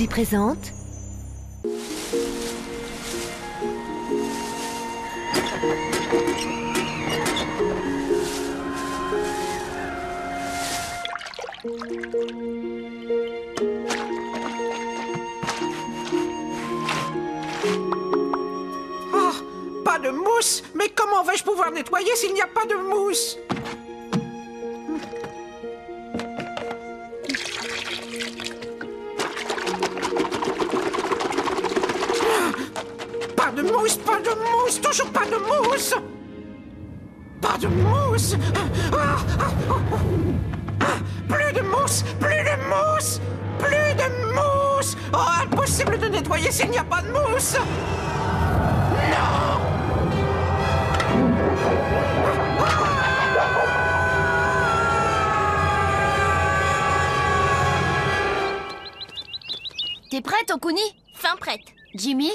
présente... Oh, pas de mousse? Mais comment vais-je pouvoir nettoyer s'il n'y a pas de mousse? Pas de mousse, toujours pas de mousse! Pas de mousse! Plus de mousse! Plus de mousse! Plus de mousse! Oh, impossible de nettoyer s'il n'y a pas de mousse! Non! T'es prête, Okuni? Fin prête. Jimmy?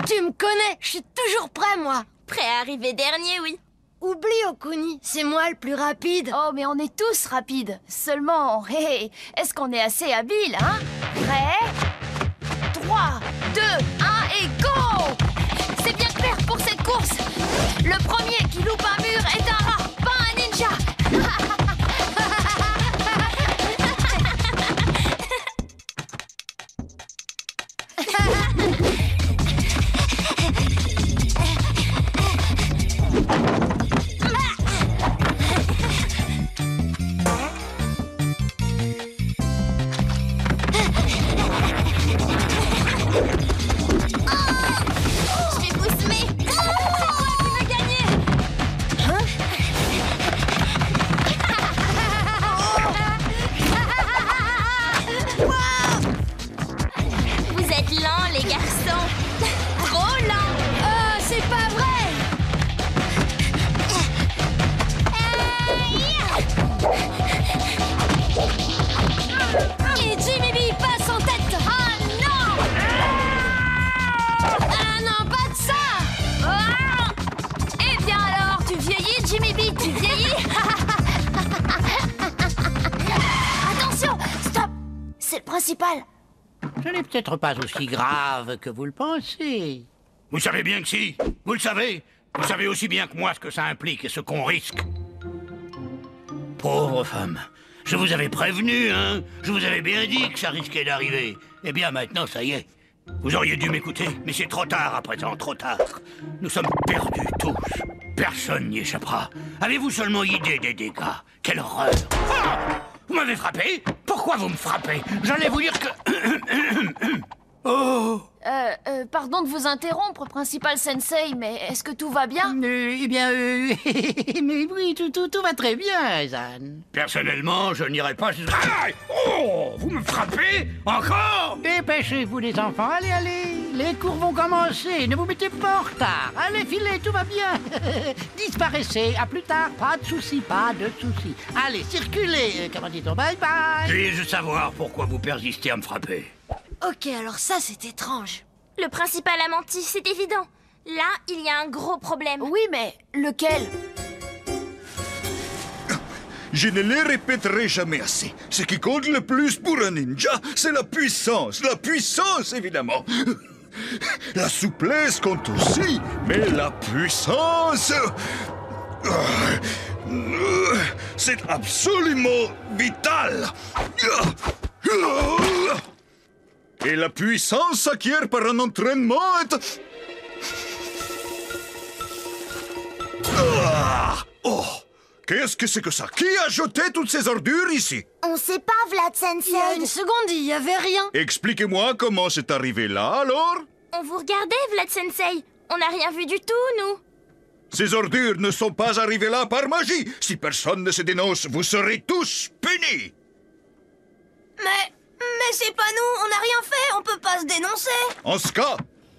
Tu me connais, je suis toujours prêt, moi. Prêt à arriver dernier, oui. Oublie, Okuni, c'est moi le plus rapide. Oh, mais on est tous rapides. Seulement, hé, est-ce qu'on est assez habile, hein? Prêt? 3, 2, 1 et go! C'est bien clair pour cette course. Le premier qui loupe un mur est un rat, pas un ninja. Ce n'est peut-être pas aussi grave que vous le pensez. Vous savez bien que si. Vous le savez. Vous savez aussi bien que moi ce que ça implique et ce qu'on risque. Pauvre femme. Je vous avais prévenu, hein. Je vous avais bien dit que ça risquait d'arriver. Eh bien, maintenant, ça y est. Vous auriez dû m'écouter, mais c'est trop tard à présent, trop tard. Nous sommes perdus tous. Personne n'y échappera. Avez-vous seulement idée des dégâts? Quelle horreur! Ah! Vous m'avez frappé? Pourquoi vous me frappez? J'allais vous dire que... Oh! Pardon de vous interrompre, Principal Sensei, mais est-ce que tout va bien? Eh bien, mais oui, tout va très bien, Zan. Personnellement, je n'irai pas... Ah! Oh! Vous me frappez? Encore? Dépêchez-vous, les enfants, allez, les cours vont commencer, ne vous mettez pas en retard. Allez, filez, tout va bien. Disparaissez, à plus tard, pas de soucis, pas de soucis. Allez, circulez, comment dit-on, bye-bye. Puis-je savoir pourquoi vous persistez à me frapper? Ok, alors ça, c'est étrange. Le principal a menti, c'est évident. Là, il y a un gros problème. Oui, mais lequel? Je ne le répéterai jamais assez. Ce qui compte le plus pour un ninja, c'est la puissance. La puissance, évidemment. La souplesse compte aussi, mais la puissance... c'est absolument vital. Et la puissance s'acquiert par un entraînement... Oh! Qu'est-ce que c'est que ça? Qui a jeté toutes ces ordures ici? On sait pas, Vlad Sensei. Il y a une seconde, il y avait rien. Expliquez-moi comment c'est arrivé là, alors? On vous regardait, Vlad Sensei. On n'a rien vu du tout, nous. Ces ordures ne sont pas arrivées là par magie. Si personne ne se dénonce, vous serez tous punis. Mais c'est pas nous, on n'a rien fait, on peut pas se dénoncer. En ce cas,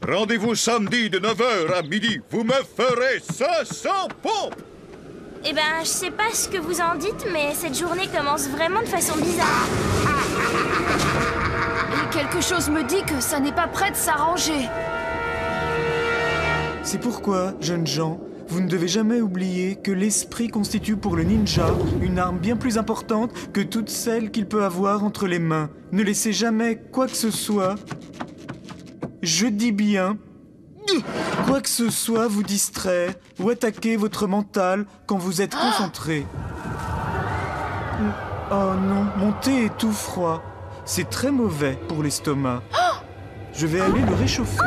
rendez-vous samedi de 9h à midi. Vous me ferez 500 pompes. Eh ben, je sais pas ce que vous en dites, mais cette journée commence vraiment de façon bizarre. Et quelque chose me dit que ça n'est pas prêt de s'arranger. C'est pourquoi, jeunes gens, Vous ne devez jamais oublier que l'esprit constitue pour le ninja une arme bien plus importante que toutes celles qu'il peut avoir entre les mains. Ne laissez jamais quoi que ce soit, je dis bien, quoi que ce soit vous distraire ou attaquer votre mental quand vous êtes concentré. Oh non, mon thé est tout froid. C'est très mauvais pour l'estomac. Je vais aller le réchauffer.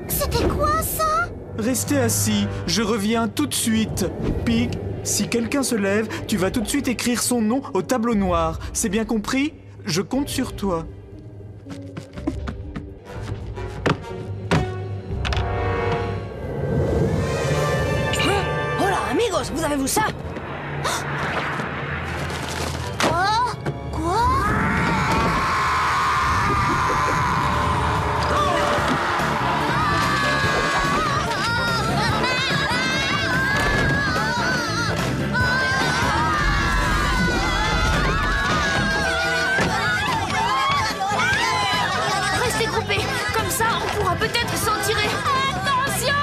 C'était quoi ça? Restez assis, je reviens tout de suite. Pig, si quelqu'un se lève, tu vas tout de suite écrire son nom au tableau noir. C'est bien compris? Je compte sur toi. Hola, amigos, vous avez vu ça? Quoi? Restez groupés, comme ça on pourra peut-être s'en tirer. Attention!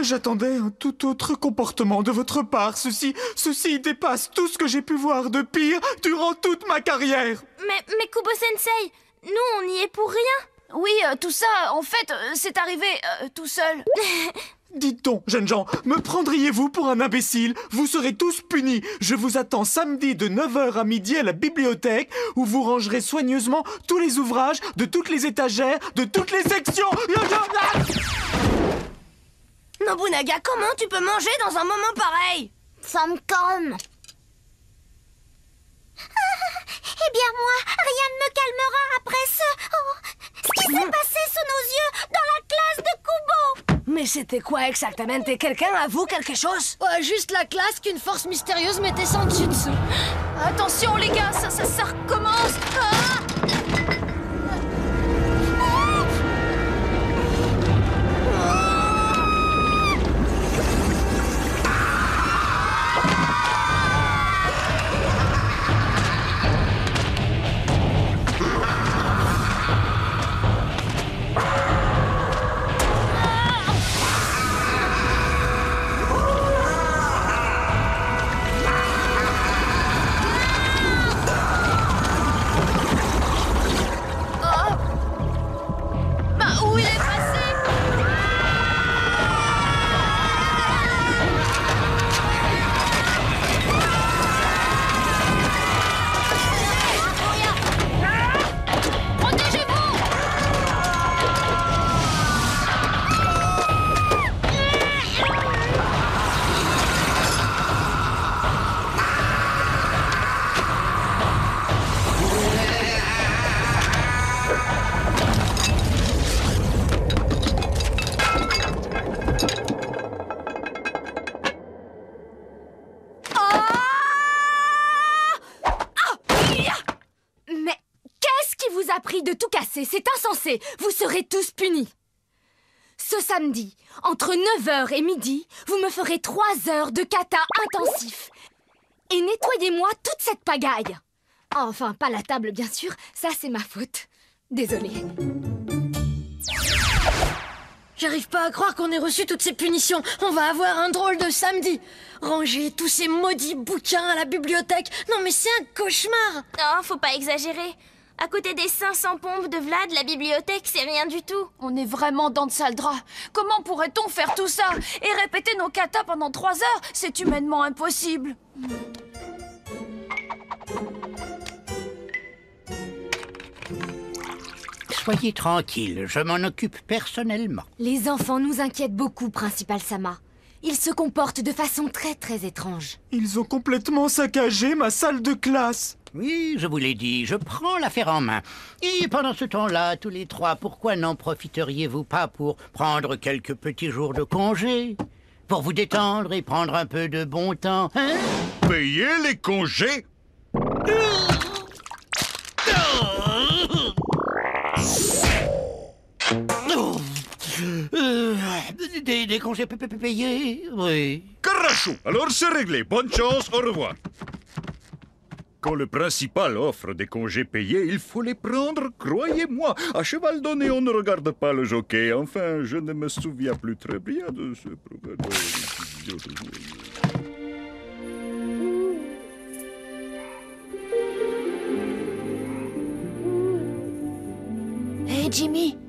J'attendais un tout autre comportement de votre part. Ceci dépasse tout ce que j'ai pu voir de pire durant toute ma carrière. Mais Kubo-sensei, nous on y est pour rien. Oui, tout ça, en fait, c'est arrivé tout seul. Dites donc, jeunes gens, me prendriez-vous pour un imbécile? Vous serez tous punis. Je vous attends samedi de 9h à midi à la bibliothèque où vous rangerez soigneusement tous les ouvrages de toutes les étagères, de toutes les sections. Nobunaga, comment tu peux manger dans un moment pareil? Ça me calme. Eh bien moi, rien ne me calmera après ce qui s'est passé sous nos yeux dans la classe de Kubo. Mais c'était quoi exactement? Quelqu'un avoue quelque chose? Juste la classe qu'une force mystérieuse mettait sans dessus dessous. Attention les gars, ça recommence. Ah! Où il est passé? Protégez-vous! Mais qu'est-ce qui vous a pris de tout casser? C'est insensé. Vous serez tous punis. Ce samedi, entre 9h et midi, vous me ferez 3 heures de kata intensif. Et nettoyez-moi toute cette pagaille. Enfin, pas la table, bien sûr. Ça, c'est ma faute. Désolée. J'arrive pas à croire qu'on ait reçu toutes ces punitions. On va avoir un drôle de samedi. Ranger tous ces maudits bouquins à la bibliothèque. Non mais c'est un cauchemar. Non, faut pas exagérer. À côté des 500 pompes de Vlad, la bibliothèque, c'est rien du tout. On est vraiment dans de sales draps. Comment pourrait-on faire tout ça? Et répéter nos katas pendant 3 heures? C'est humainement impossible. Soyez tranquille, je m'en occupe personnellement. Les enfants nous inquiètent beaucoup, Principal Sama. Ils se comportent de façon très étrange. Ils ont complètement saccagé ma salle de classe. Oui, je vous l'ai dit, je prends l'affaire en main. Et pendant ce temps-là, tous les trois, pourquoi n'en profiteriez-vous pas pour prendre quelques petits jours de congé? Pour vous détendre et prendre un peu de bon temps, hein? Payer les congés? Des congés payés, oui. Carrachou! Alors c'est réglé. Bonne chance, au revoir. Quand le principal offre des congés payés, il faut les prendre, croyez-moi. À cheval donné, on ne regarde pas le jockey. Enfin, je ne me souviens plus très bien de ce proverbe. Hé, Jimmy,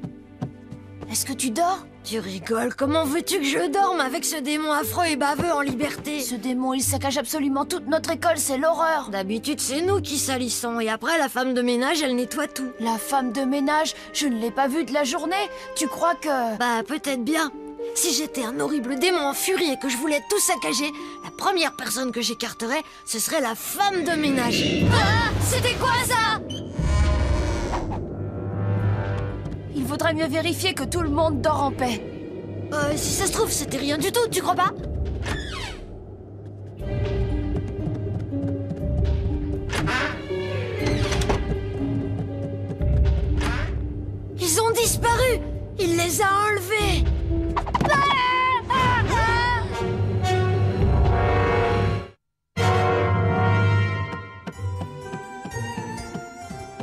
est-ce que tu dors? Tu rigoles, comment veux-tu que je dorme avec ce démon affreux et baveux en liberté? Ce démon, il saccage absolument toute notre école, c'est l'horreur. D'habitude, c'est nous qui salissons, et après, la femme de ménage, elle nettoie tout. La femme de ménage, je ne l'ai pas vue de la journée. Tu crois que... Bah, peut-être bien. Si j'étais un horrible démon en furie et que je voulais tout saccager, la première personne que j'écarterais, ce serait la femme de ménage. Ah! C'était quoi ça? Il vaudrait mieux vérifier que tout le monde dort en paix. Si ça se trouve, c'était rien du tout, tu crois pas? Ils ont disparu! Il les a enlevés!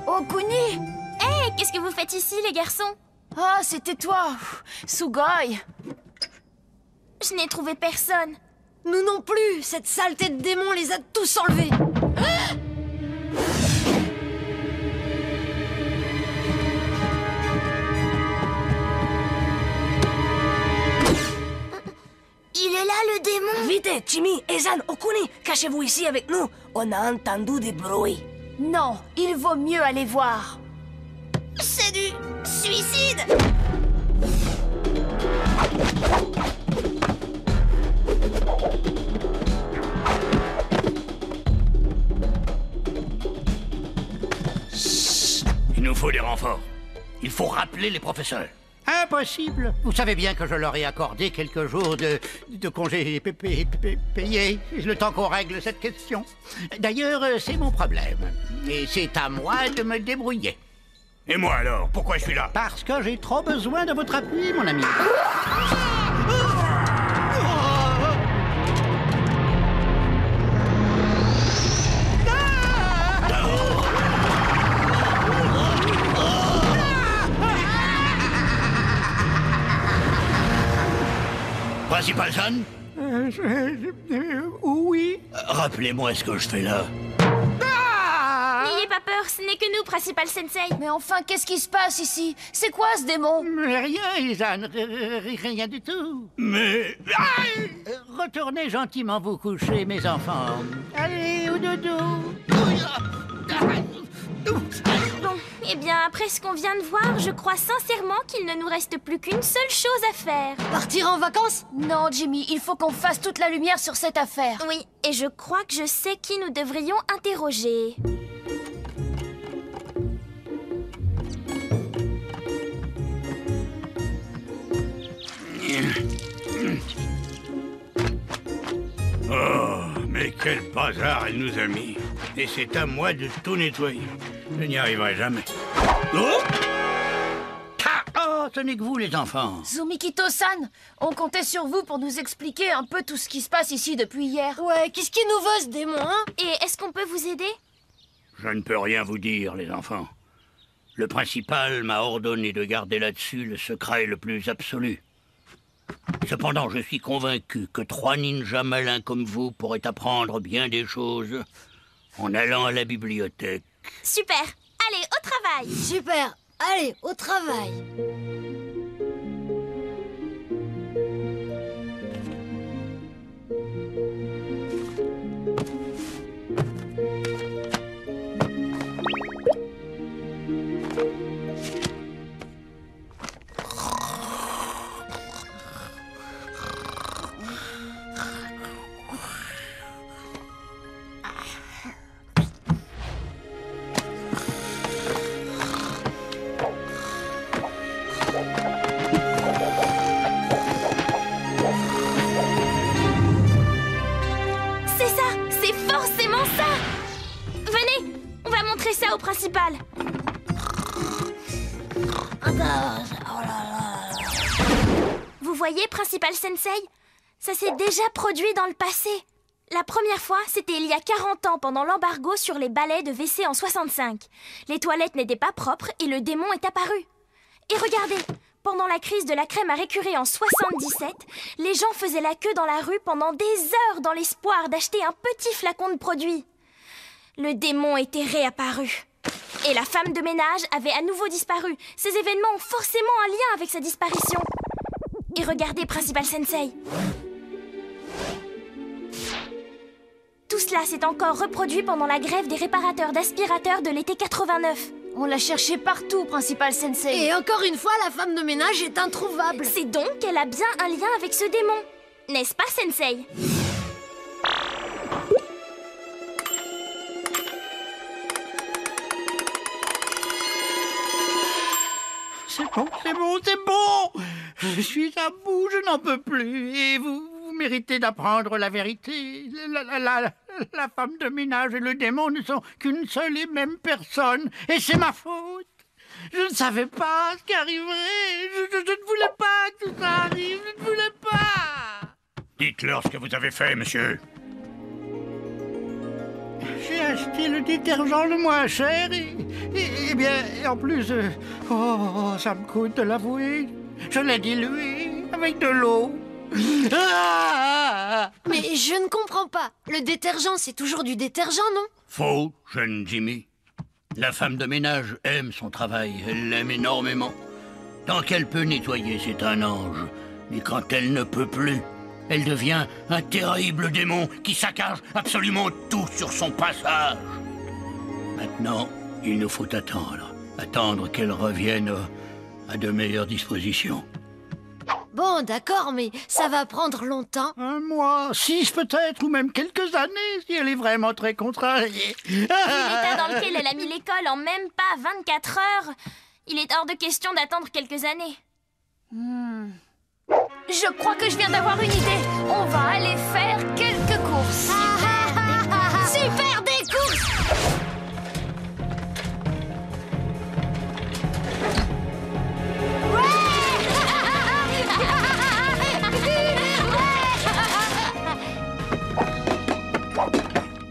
Oh, Kuni! Hé, qu'est-ce que vous faites ici, les garçons? Ah, c'était toi, Sugoi. Je n'ai trouvé personne. Nous non plus! Cette saleté de démon les a tous enlevés! Il est là, le démon! Vite, Jimmy, Ezan, Okuni, cachez-vous ici avec nous! On a entendu des bruits! Non, il vaut mieux aller voir. C'est du suicide! Il nous faut des renforts. Il faut rappeler les professeurs. Impossible. Vous savez bien que je leur ai accordé quelques jours de congés payés, le temps qu'on règle cette question. D'ailleurs, c'est mon problème. Et c'est à moi de me débrouiller. Et moi alors, pourquoi je suis là? Parce que j'ai trop besoin de votre appui, mon ami. Principal San? Oui. Rappelez-moi ce que je fais là. N'ayez pas peur, ce n'est que nous, Principal Sensei. Mais enfin, qu'est-ce qui se passe ici? C'est quoi ce démon? Rien, Izan, rien du tout. Mais... Retournez gentiment vous coucher, mes enfants. Allez, au dodo. Bon, eh bien, après ce qu'on vient de voir, je crois sincèrement qu'il ne nous reste plus qu'une seule chose à faire. Partir en vacances? Non, Jimmy, il faut qu'on fasse toute la lumière sur cette affaire. Oui, et je crois que je sais qui nous devrions interroger. Oh, mais quel bazar elle nous a mis. Et c'est à moi de tout nettoyer. Je n'y arriverai jamais. Oh! Oh, ce n'est que vous, les enfants. Zumikito-san, on comptait sur vous pour nous expliquer un peu tout ce qui se passe ici depuis hier. Ouais, qu'est-ce qu'il nous veut, ce démon, hein? Et est-ce qu'on peut vous aider? Je ne peux rien vous dire, les enfants. Le principal m'a ordonné de garder là-dessus le secret le plus absolu. Cependant, je suis convaincu que 3 ninjas malins comme vous pourraient apprendre bien des choses en allant à la bibliothèque. Super! Allez, au travail! Super! Allez, au travail! au principal. Vous voyez, Principal Sensei? Ça s'est déjà produit dans le passé. La première fois, c'était il y a 40 ans, pendant l'embargo sur les balais de WC en 65. Les toilettes n'étaient pas propres et le démon est apparu. Et regardez, pendant la crise de la crème à récurer en 77, les gens faisaient la queue dans la rue pendant des heures dans l'espoir d'acheter un petit flacon de produit. Le démon était réapparu. Et la femme de ménage avait à nouveau disparu. Ces événements ont forcément un lien avec sa disparition. Et regardez, Principal Sensei. Tout cela s'est encore reproduit pendant la grève des réparateurs d'aspirateurs de l'été 89. On l'a cherché partout, Principal Sensei. Et encore une fois, la femme de ménage est introuvable. C'est donc qu'elle a bien un lien avec ce démon. N'est-ce pas, Sensei? C'est bon, c'est bon, c'est bon! Je suis à bout, je n'en peux plus. Et vous méritez d'apprendre la vérité. La femme de ménage et le démon ne sont qu'une seule et même personne. Et c'est ma faute. Je ne savais pas ce qui arriverait. Je ne voulais pas que tout ça arrive. Je ne voulais pas. Dites-leur ce que vous avez fait, monsieur. J'ai acheté le détergent le moins cher et bien, en plus, ça me coûte de l'avouer. Je l'ai dilué avec de l'eau. Ah! Mais je ne comprends pas. Le détergent, c'est toujours du détergent, non? Faux, jeune Jimmy. La femme de ménage aime son travail, elle l'aime énormément. Tant qu'elle peut nettoyer, c'est un ange. Mais quand elle ne peut plus, elle devient un terrible démon qui saccage absolument tout sur son passage. Maintenant, il nous faut attendre qu'elle revienne à de meilleures dispositions. Bon, d'accord, mais ça va prendre longtemps. Un mois, 6 peut-être, ou même quelques années, si elle est vraiment très contrariée. Vu l'état dans lequel elle a mis l'école en même pas 24 heures, il est hors de question d'attendre quelques années. Je crois que je viens d'avoir une idée. On va aller faire quelques courses. Super des courses!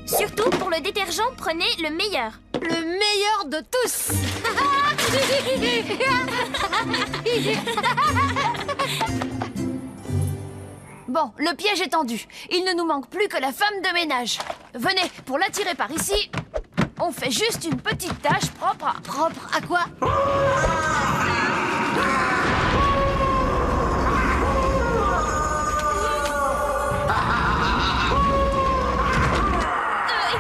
Surtout pour le détergent, prenez le meilleur. Le meilleur de tous. Bon, le piège est tendu. Il ne nous manque plus que la femme de ménage. Venez, pour l'attirer par ici, on fait juste une petite tâche propre à... Propre à quoi?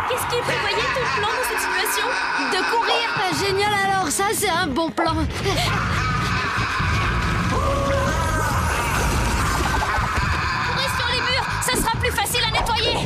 Qu'est-ce qui est prévoyé tout le plan dans cette situation? De courir. Génial alors, ça c'est un bon plan. Courez sur les murs, ça sera plus facile à nettoyer.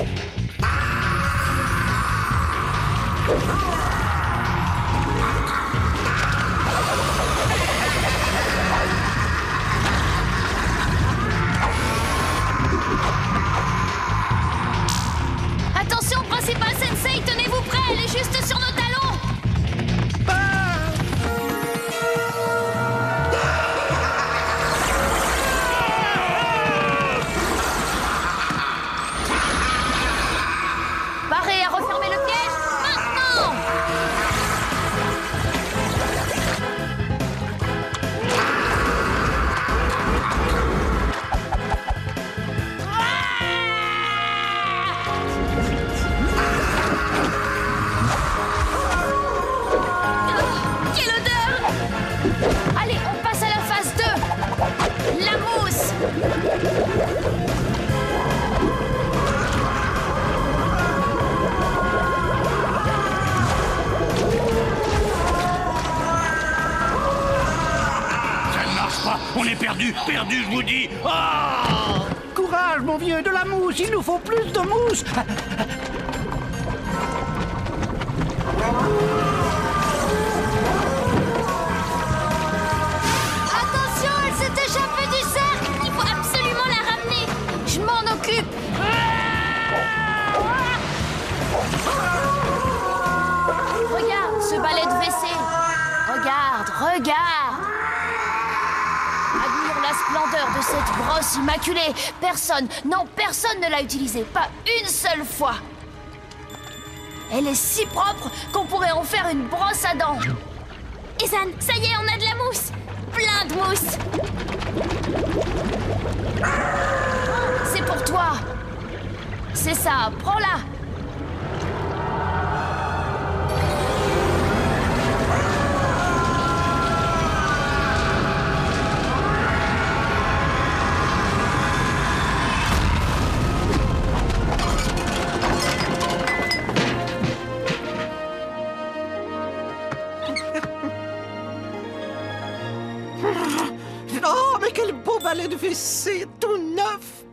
Attention, Principal Sensei, tenez-vous prêt, elle est juste sur nos talons. Parez à refermer le piège, maintenant. Quelle odeur! Allez, on passe à la phase 2. La mousse. Ça ne marche pas, on est perdu, je vous dis. Ah! Courage, mon vieux, de la mousse. Il nous faut plus de mousse. Attention, elle s'est échappée du cercle. Il faut absolument la ramener. Je m'en occupe. Regarde, ce balai cette brosse immaculée. Personne, non personne ne l'a utilisée, pas une seule fois. Elle est si propre qu'on pourrait en faire une brosse à dents. Ethan, ça y est, on a de la mousse. Plein de mousse. C'est pour toi. C'est ça, prends-la. Oh, mais quel beau balai de WC, tout neuf.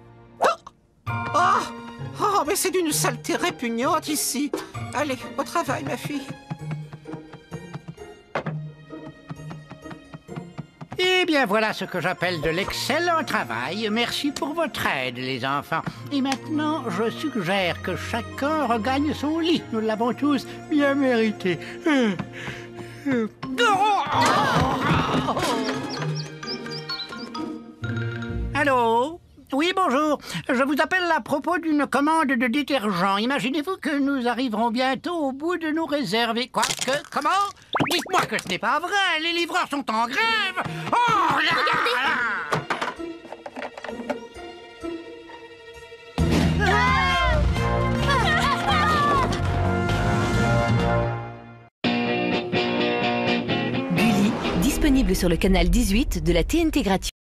Oh, mais c'est d'une saleté répugnante ici. Allez, au travail, ma fille. Eh bien, voilà ce que j'appelle de l'excellent travail. Merci pour votre aide, les enfants. Et maintenant, je suggère que chacun regagne son lit. Nous l'avons tous bien mérité. Allô? Oui, bonjour. Je vous appelle à propos d'une commande de détergent. Imaginez-vous que nous arriverons bientôt au bout de nos réserves. Et quoi? Comment? Dites-moi que ce n'est pas vrai. Les livreurs sont en grève. Oh là là! Gulli, disponible sur le canal 18 de la TNT gratuite.